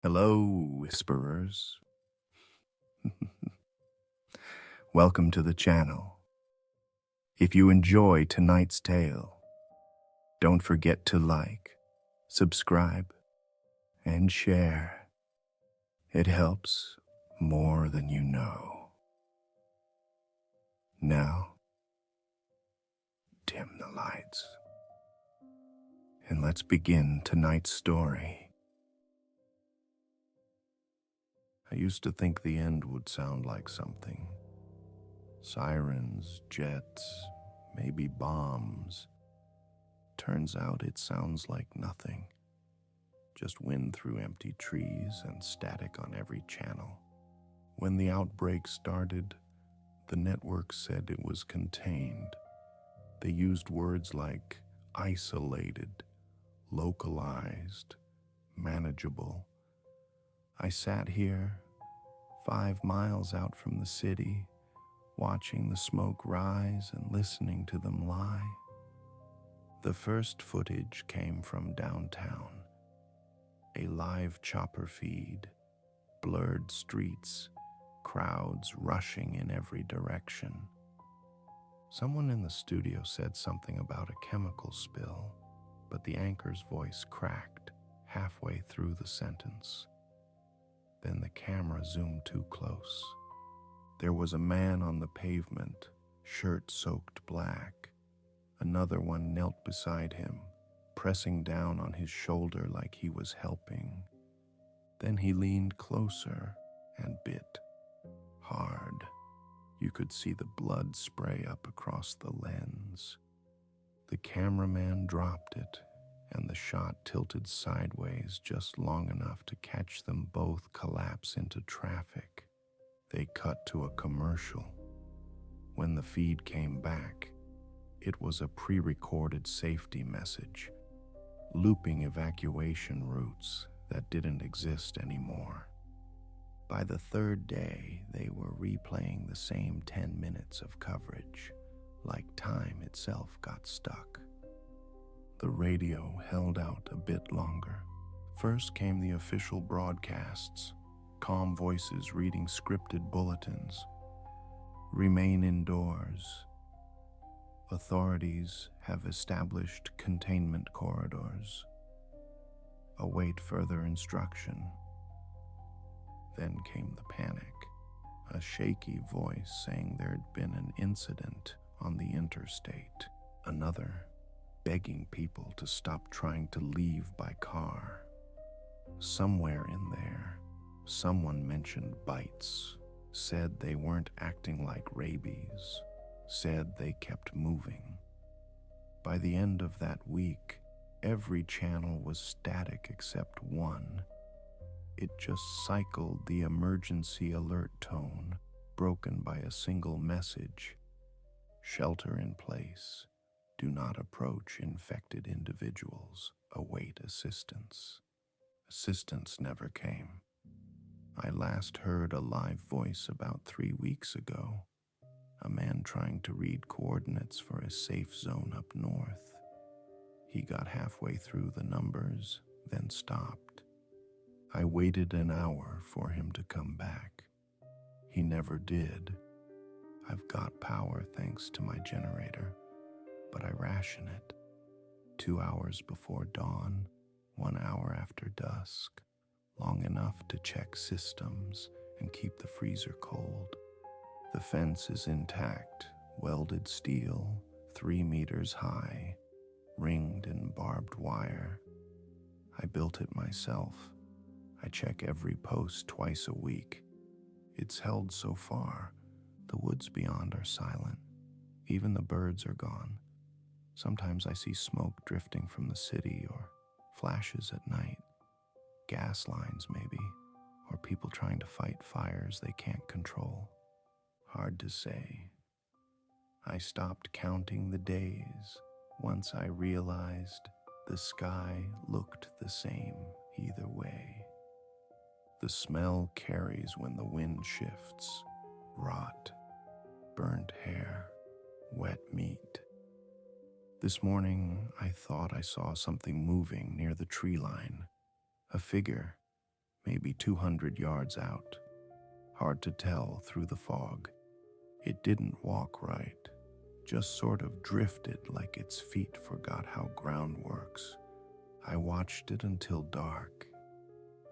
Hello, whisperers. Welcome to the channel. If you enjoy tonight's tale, don't forget to like, subscribe, and share. It helps more than you know. Now, dim the lights, and let's begin tonight's story. I used to think the end would sound like something. Sirens, jets, maybe bombs. Turns out it sounds like nothing. Just wind through empty trees and static on every channel. When the outbreak started, the network said it was contained. They used words like isolated, localized, manageable. I sat here, 5 miles out from the city, watching the smoke rise and listening to them lie. The first footage came from downtown. A live chopper feed, blurred streets, crowds rushing in every direction. Someone in the studio said something about a chemical spill, but the anchor's voice cracked halfway through the sentence. Then the camera zoomed too close. There was a man on the pavement, shirt soaked black. Another one knelt beside him, pressing down on his shoulder like he was helping. Then he leaned closer and bit. Hard. You could see the blood spray up across the lens. The cameraman dropped it, and the shot tilted sideways just long enough to catch them both collapse into traffic. They cut to a commercial. When the feed came back, it was a pre-recorded safety message, looping evacuation routes that didn't exist anymore. By the third day, they were replaying the same 10 minutes of coverage, like time itself got stuck. The radio held out a bit longer. First came the official broadcasts, calm voices reading scripted bulletins. Remain indoors. Authorities have established containment corridors. Await further instruction. Then came the panic, a shaky voice saying there'd been an incident on the interstate. Another begging people to stop trying to leave by car. Somewhere in there, someone mentioned bites, said they weren't acting like rabies, said they kept moving. By the end of that week, every channel was static except one. It just cycled the emergency alert tone, broken by a single message. Shelter in place. Do not approach infected individuals. Await assistance. Assistance never came. I last heard a live voice about 3 weeks ago. A man trying to read coordinates for a safe zone up north. He got halfway through the numbers, then stopped. I waited an hour for him to come back. He never did. I've got power thanks to my generator, but I ration it. 2 hours before dawn, 1 hour after dusk, long enough to check systems and keep the freezer cold. The fence is intact, welded steel, 3 meters high, ringed in barbed wire. I built it myself. I check every post twice a week. It's held so far. The woods beyond are silent. Even the birds are gone. Sometimes I see smoke drifting from the city or flashes at night. Gas lines, maybe, or people trying to fight fires they can't control. Hard to say. I stopped counting the days once I realized the sky looked the same either way. The smell carries when the wind shifts. Rot, burnt hair, wet meat. This morning, I thought I saw something moving near the tree line. A figure, maybe 200 yards out. Hard to tell through the fog. It didn't walk right, just sort of drifted like its feet forgot how ground works. I watched it until dark.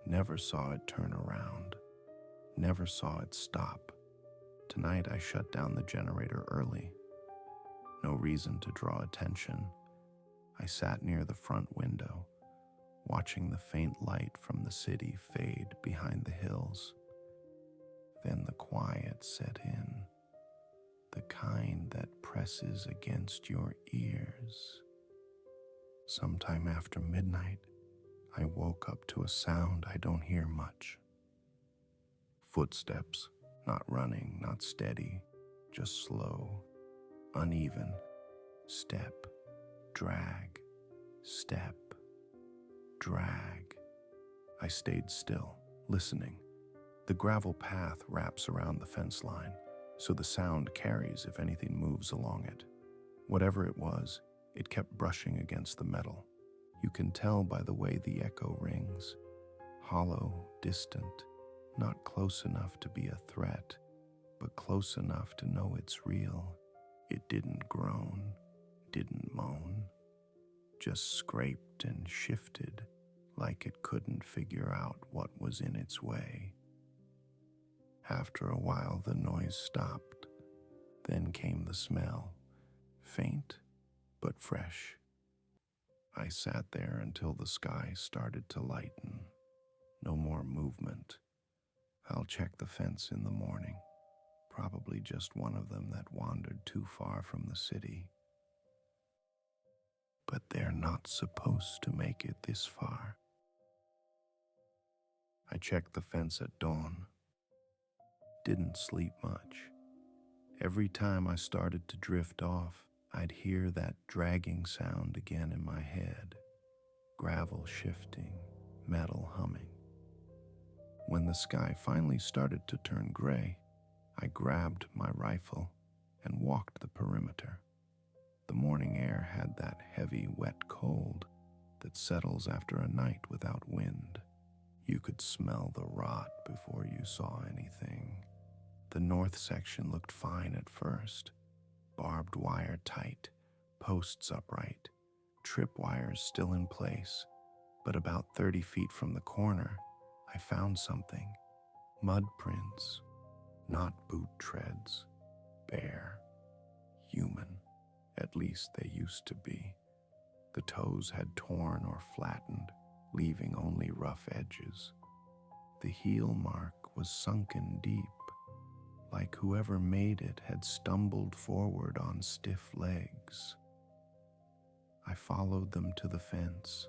Never saw it turn around. Never saw it stop. Tonight I shut down the generator early. No reason to draw attention. I sat near the front window, watching the faint light from the city fade behind the hills. Then the quiet set in, the kind that presses against your ears. Sometime after midnight, I woke up to a sound I don't hear much. Footsteps, not running, not steady, just slow, uneven, step, drag, step, drag. I stayed still, listening. The gravel path wraps around the fence line, so the sound carries if anything moves along it. Whatever it was, it kept brushing against the metal. You can tell by the way the echo rings. Hollow, distant, not close enough to be a threat, but close enough to know it's real. It didn't groan, didn't moan, just scraped and shifted like it couldn't figure out what was in its way. After a while, the noise stopped. Then came the smell, faint but fresh. I sat there until the sky started to lighten. No more movement. I'll check the fence in the morning. Probably just one of them that wandered too far from the city. But they're not supposed to make it this far. I checked the fence at dawn. Didn't sleep much. Every time I started to drift off, I'd hear that dragging sound again in my head. Gravel shifting, metal humming. When the sky finally started to turn gray, I grabbed my rifle and walked the perimeter. The morning air had that heavy, wet cold that settles after a night without wind. You could smell the rot before you saw anything. The north section looked fine at first. Barbed wire tight, posts upright, tripwires still in place. But about 30 feet from the corner, I found something. Mud prints, not boot treads. Bare, human. At least they used to be. The toes had torn or flattened, leaving only rough edges. The heel mark was sunken deep, like whoever made it had stumbled forward on stiff legs. I followed them to the fence.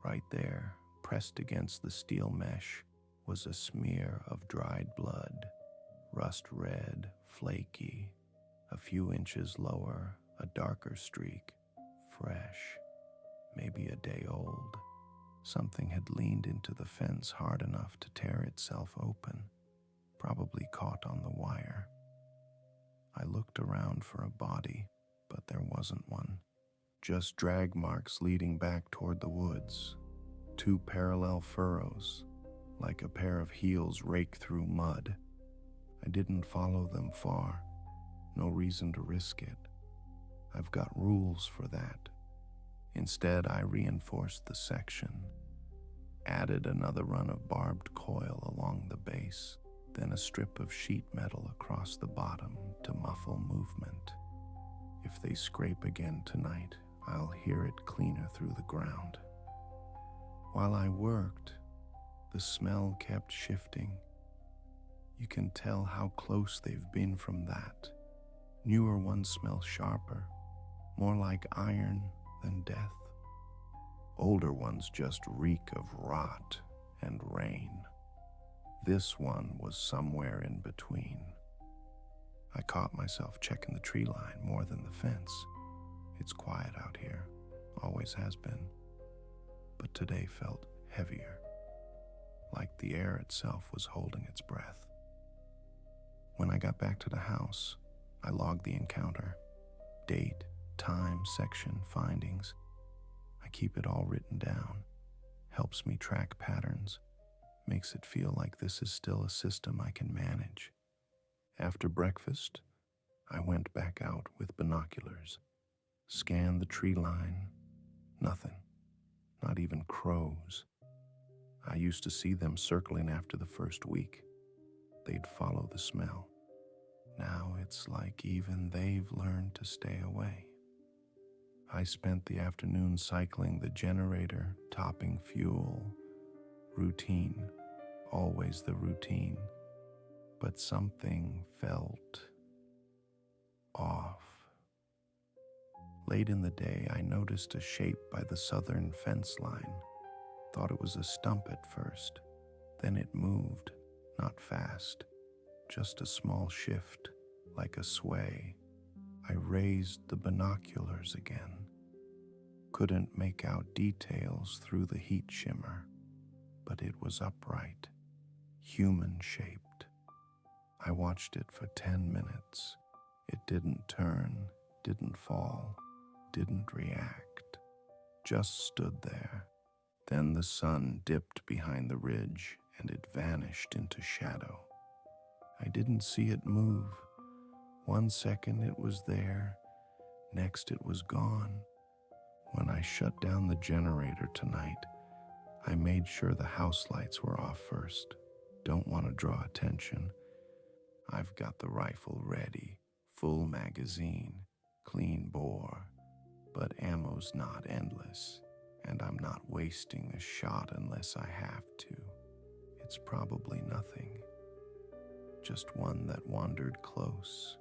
Right there, pressed against the steel mesh, was a smear of dried blood, rust red, flaky. A few inches lower, a darker streak, fresh, maybe a day old. Something had leaned into the fence hard enough to tear itself open, probably caught on the wire. I looked around for a body, but there wasn't one. Just drag marks leading back toward the woods. 2 parallel furrows, like a pair of heels raked through mud. I didn't follow them far. No reason to risk it. I've got rules for that. Instead, I reinforced the section, added another run of barbed coil along the base, then a strip of sheet metal across the bottom to muffle movement. If they scrape again tonight, I'll hear it cleaner through the ground. While I worked, the smell kept shifting. You can tell how close they've been from that. Newer ones smell sharper, more like iron than death. Older ones just reek of rot and rain. This one was somewhere in between. I caught myself checking the tree line more than the fence. It's quiet out here, always has been. But today felt heavier, like the air itself was holding its breath. When I got back to the house, I logged the encounter. Date, time, section, findings. I keep it all written down. Helps me track patterns. Makes it feel like this is still a system I can manage. After breakfast, I went back out with binoculars, scanned the tree line. Nothing, not even crows. I used to see them circling after the first week. They'd follow the smell. Now it's like even they've learned to stay away. I spent the afternoon cycling the generator, topping fuel. Routine, always the routine. But something felt off. Late in the day, I noticed a shape by the southern fence line. Thought it was a stump at first. Then it moved, not fast, just a small shift, like a sway. I raised the binoculars again. Couldn't make out details through the heat shimmer, but it was upright, human-shaped. I watched it for 10 minutes. It didn't turn, didn't fall, didn't react, just stood there. Then the sun dipped behind the ridge and it vanished into shadow. I didn't see it move. 1 second it was there, next it was gone. When I shut down the generator tonight, I made sure the house lights were off first. Don't want to draw attention. I've got the rifle ready, full magazine, clean bore, but ammo's not endless, and I'm not wasting a shot unless I have to. It's probably nothing, just one that wandered close.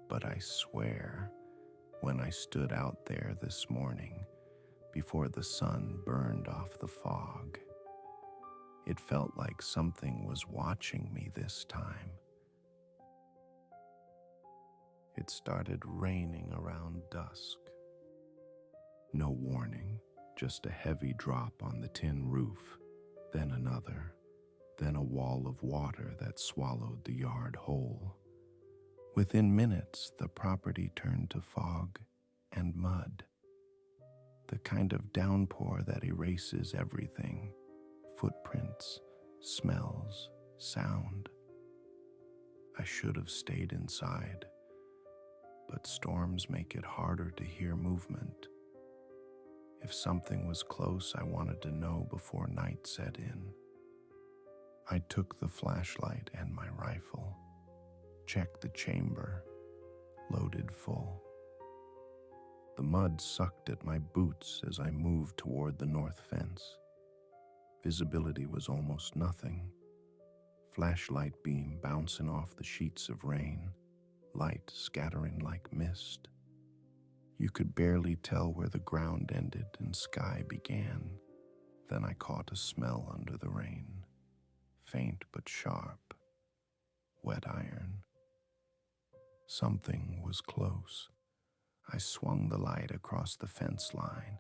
But I swear, when I stood out there this morning, before the sun burned off the fog, it felt like something was watching me this time. It started raining around dusk. No warning, just a heavy drop on the tin roof, then another, then a wall of water that swallowed the yard whole. Within minutes, the property turned to fog and mud. The kind of downpour that erases everything, footprints, smells, sound. I should have stayed inside, but storms make it harder to hear movement. If something was close, I wanted to know before night set in. I took the flashlight and my rifle, checked the chamber, loaded full. The mud sucked at my boots as I moved toward the north fence. Visibility was almost nothing. Flashlight beam bouncing off the sheets of rain, light scattering like mist. You could barely tell where the ground ended and sky began. Then I caught a smell under the rain, faint but sharp, wet iron. Something was close. I swung the light across the fence line.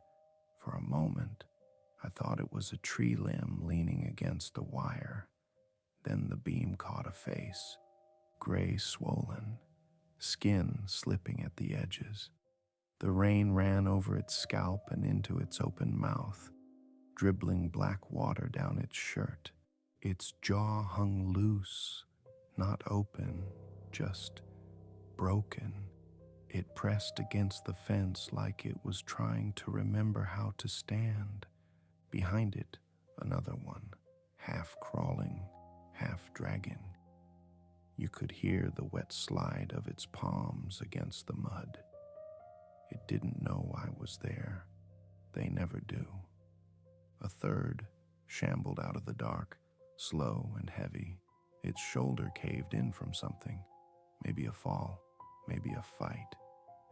For a moment, I thought it was a tree limb leaning against the wire. Then the beam caught a face, gray swollen, skin slipping at the edges. The rain ran over its scalp and into its open mouth, dribbling black water down its shirt. Its jaw hung loose, not open, just broken. It pressed against the fence like it was trying to remember how to stand. Behind it, another one, half crawling, half dragging. You could hear the wet slide of its palms against the mud. It didn't know I was there. They never do. A third shambled out of the dark, slow and heavy. Its shoulder caved in from something, maybe a fall, maybe a fight.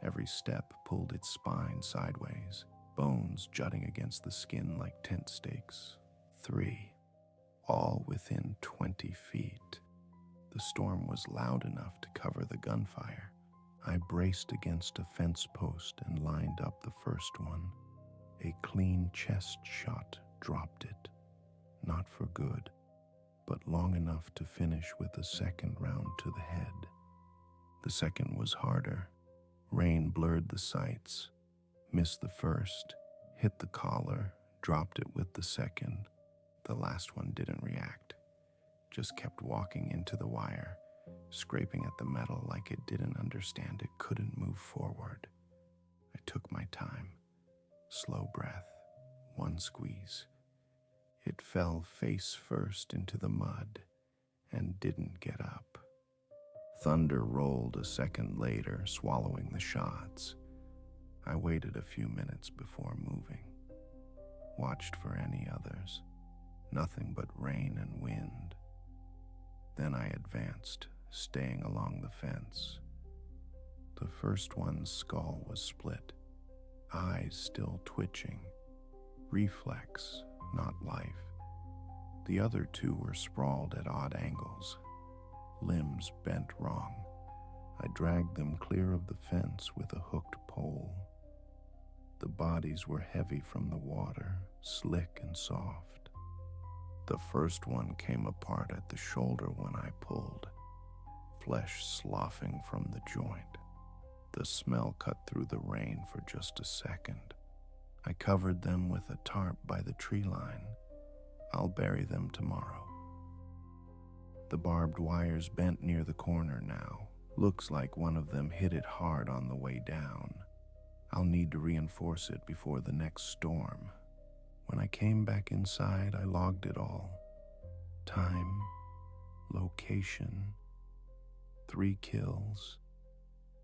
Every step pulled its spine sideways, bones jutting against the skin like tent stakes. 3, all within 20 feet. The storm was loud enough to cover the gunfire. I braced against a fence post and lined up the first one. A clean chest shot dropped it. Not for good, but long enough to finish with a second round to the head. The second was harder. Rain blurred the sights. Missed the first, hit the collar, dropped it with the second. The last one didn't react, just kept walking into the wire, scraping at the metal like it didn't understand it couldn't move forward. I took my time, slow breath, one squeeze. It fell face first into the mud and didn't get up. Thunder rolled a second later, swallowing the shots. I waited a few minutes before moving, watched for any others. Nothing but rain and wind. Then I advanced, staying along the fence. The first one's skull was split, eyes still twitching. Reflex, not life. The other two were sprawled at odd angles, limbs bent wrong. I dragged them clear of the fence with a hooked pole. The bodies were heavy from the water, slick and soft. The first one came apart at the shoulder when I pulled, flesh sloughing from the joint. The smell cut through the rain for just a second. I covered them with a tarp by the tree line. I'll bury them tomorrow. The barbed wire's bent near the corner now. Looks like one of them hit it hard on the way down. I'll need to reinforce it before the next storm. When I came back inside, I logged it all. Time, location, 3 kills,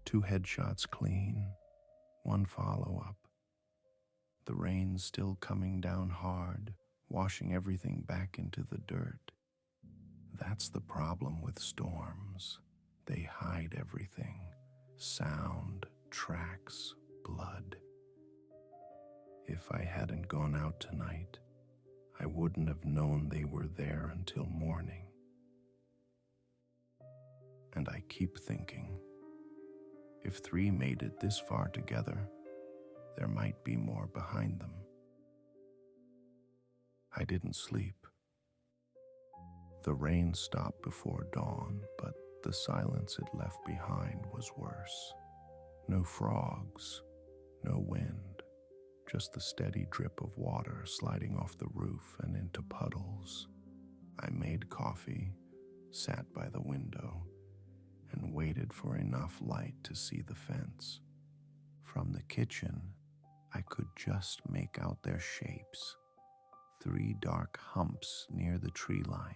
2 headshots clean, 1 follow-up. The rain's still coming down hard, washing everything back into the dirt. That's the problem with storms. They hide everything. Sound, tracks, blood. If I hadn't gone out tonight, I wouldn't have known they were there until morning. And I keep thinking, if 3 made it this far together, there might be more behind them. I didn't sleep. The rain stopped before dawn, but the silence it left behind was worse. No frogs, no wind, just the steady drip of water sliding off the roof and into puddles. I made coffee, sat by the window, and waited for enough light to see the fence. From the kitchen, I could just make out their shapes, 3 dark humps near the tree line.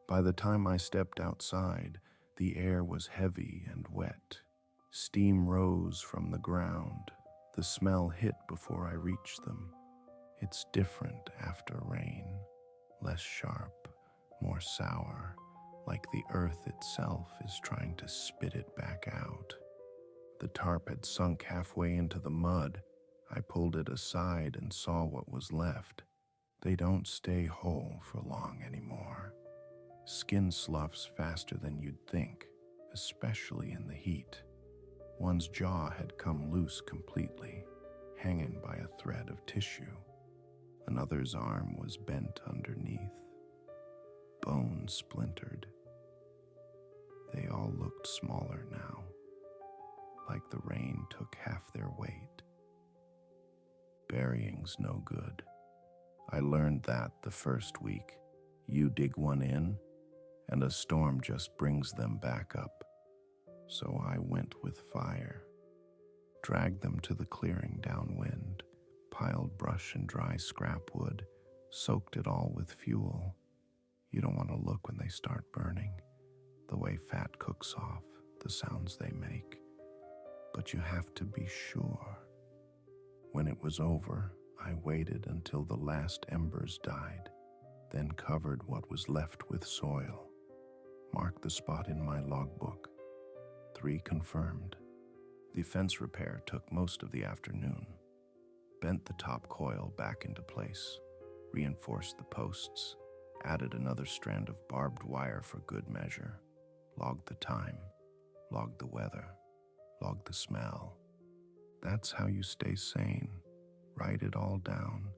By the time I stepped outside, the air was heavy and wet. Steam rose from the ground. The smell hit before I reached them. It's different after rain, less sharp, more sour, like the earth itself is trying to spit it back out. The tarp had sunk halfway into the mud. I pulled it aside and saw what was left. They don't stay whole for long anymore. Skin sloughs faster than you'd think, especially in the heat. One's jaw had come loose completely, hanging by a thread of tissue. Another's arm was bent underneath. Bone splintered. They all looked smaller now, like the rain took half their weight. Burying's no good. I learned that the first week. You dig one in, and a storm just brings them back up. So I went with fire, dragged them to the clearing downwind, piled brush and dry scrap wood, soaked it all with fuel. You don't want to look when they start burning, the way fat cooks off, the sounds they make. But you have to be sure. When it was over, I waited until the last embers died, then covered what was left with soil. Marked the spot in my logbook. 3 confirmed. The fence repair took most of the afternoon. Bent the top coil back into place, reinforced the posts, added another strand of barbed wire for good measure, logged the time, logged the weather, logged the smell. That's how you stay sane. Write it all down.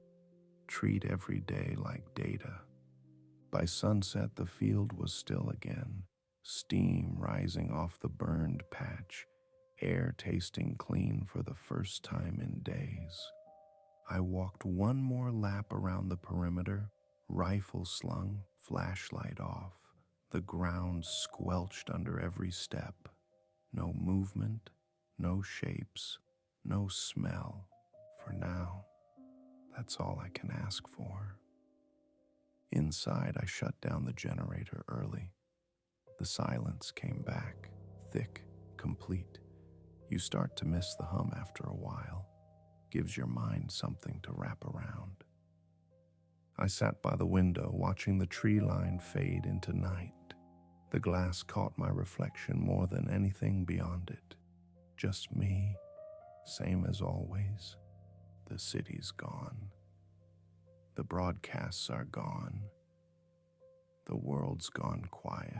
Treat every day like data. By sunset, the field was still again, steam rising off the burned patch, air tasting clean for the first time in days. I walked one more lap around the perimeter, rifle slung, flashlight off, the ground squelched under every step. No movement, no shapes, no smell. For now, that's all I can ask for. Inside, I shut down the generator early. The silence came back, thick, complete. You start to miss the hum after a while. Gives your mind something to wrap around. I sat by the window watching the tree line fade into night. The glass caught my reflection more than anything beyond it. Just me, same as always. The city's gone. The broadcasts are gone. The world's gone quiet.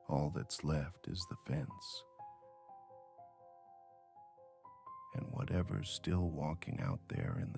All that's left is the fence. And whatever's still walking out there in the